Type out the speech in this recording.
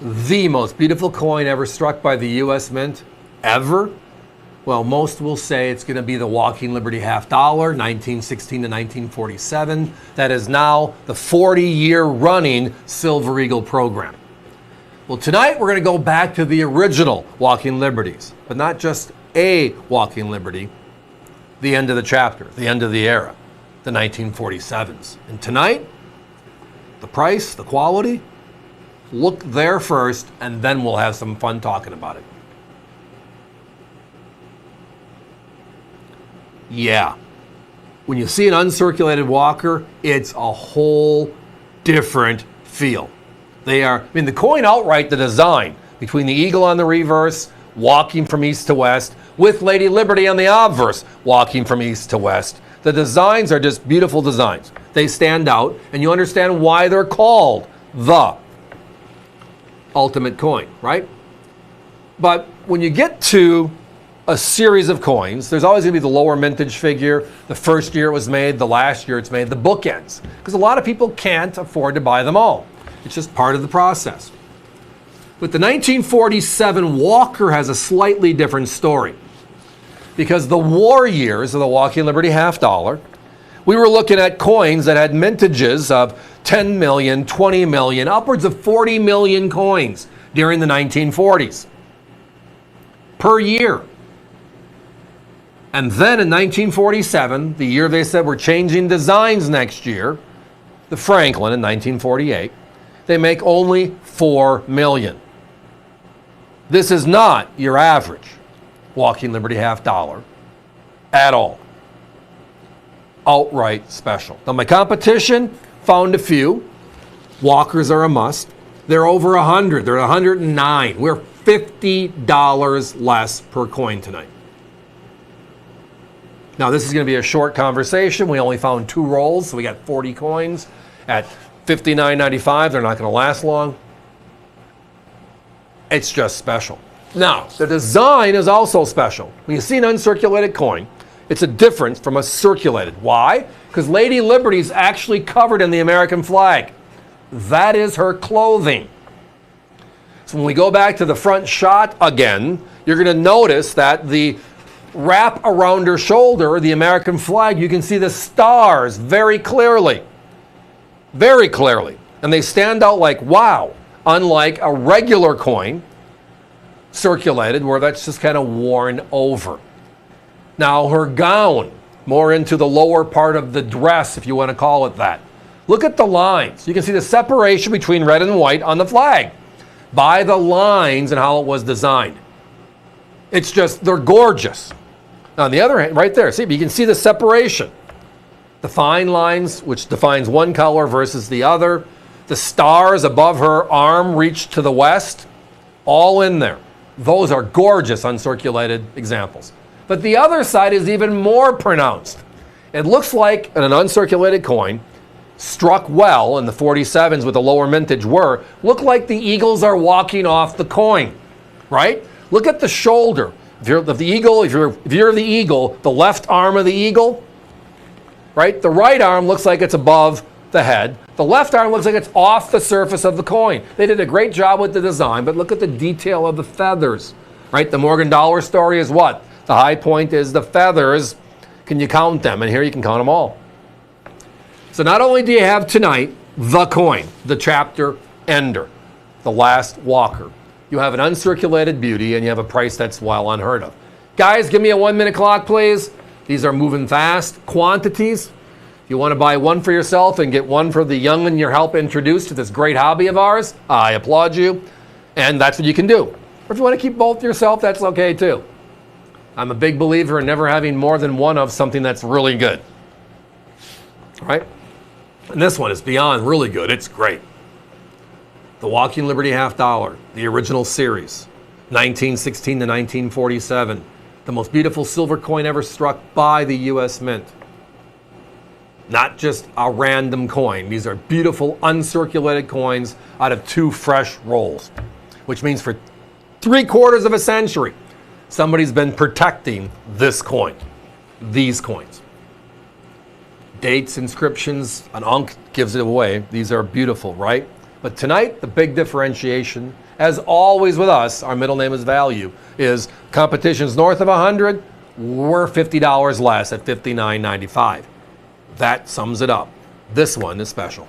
the most beautiful coin ever struck by the U.S. Mint, ever? Well, most will say it's going to be the Walking Liberty $1/2, 1916 to 1947. That is now the 40-year running Silver Eagle program. Well, tonight we're going to go back to the original Walking Liberties, but not just a Walking Liberty, the end of the chapter, the end of the era, the 1947s. And tonight, the price, the quality, look there first, and then we'll have some fun talking about it. Yeah, when you see an uncirculated walker, it's a whole different feel. The coin outright, the design, between the eagle on the reverse, walking from east to west, with Lady Liberty on the obverse, walking from east to west. The designs are just beautiful designs. They stand out, and you understand why they're called the ultimate coin, right? But when you get to a series of coins, there's always going to be the lower mintage figure, the first year it was made, the last year it's made, the bookends. Because a lot of people can't afford to buy them all. It's just part of the process. But the 1947 Walker has a slightly different story. Because the war years of the Walking Liberty $1/2, we were looking at coins that had mintages of 10 million, 20 million, upwards of 40 million coins during the 1940s per year. And then in 1947, the year they said we're changing designs next year, the Franklin in 1948, they make only 4 million. This is not your average Walking Liberty $1/2 at all. Outright special. Now my competition found a few. Walkers are a must. They're over 100. They're at 109. We're $50 less per coin tonight. Now this is going to be a short conversation. We only found 2 rolls, so we got 40 coins at $59.95. They're not going to last long. It's just special. Now, the design is also special. When you see an uncirculated coin, it's a difference from a circulated. Why? Because Lady Liberty is actually covered in the American flag. That is her clothing. So when we go back to the front shot again, you're going to notice that the wrap around her shoulder, the American flag, you can see the stars very clearly. Very clearly. And they stand out like wow, unlike a regular coin, circulated, where that's just kind of worn over. Now her gown, more into the lower part of the dress, if you want to call it that. Look at the lines. You can see the separation between red and white on the flag by the lines and how it was designed. It's just, they're gorgeous. Now, on the other hand, right there, see, you can see the separation. The fine lines, which defines one color versus the other. The stars above her arm reach to the west, all in there. Those are gorgeous uncirculated examples. But the other side is even more pronounced. It looks like an uncirculated coin, struck well in the 47s with the lower mintage were, look like the eagles are walking off the coin, right? Look at the shoulder. If you're the eagle, the left arm of the eagle, right? The right arm looks like it's above the head. The left arm looks like it's off the surface of the coin. They did a great job with the design, but look at the detail of the feathers, right? The Morgan Dollar story is what? The high point is the feathers. Can you count them? And here you can count them all. So not only do you have tonight the coin, the chapter ender, the last walker, you have an uncirculated beauty, and you have a price that's well unheard of. Guys, give me a 1-minute clock, please. These are moving fast. Quantities. If you want to buy one for yourself and get one for the young in your help introduced to this great hobby of ours, I applaud you. And that's what you can do. Or if you want to keep both yourself, that's okay too. I'm a big believer in never having more than one of something that's really good. All right? And this one is beyond really good. It's great. The Walking Liberty $1/2, the original series, 1916 to 1947. The most beautiful silver coin ever struck by the U.S. Mint. Not just a random coin. These are beautiful uncirculated coins out of 2 fresh rolls, which means for 3/4 of a century, somebody's been protecting this coin, these coins. Dates, inscriptions, an Ankh gives it away. These are beautiful, right? But tonight, the big differentiation, as always with us, our middle name is value, is competition's north of 100, we're $50 less at $59.95. That sums it up. This one is special.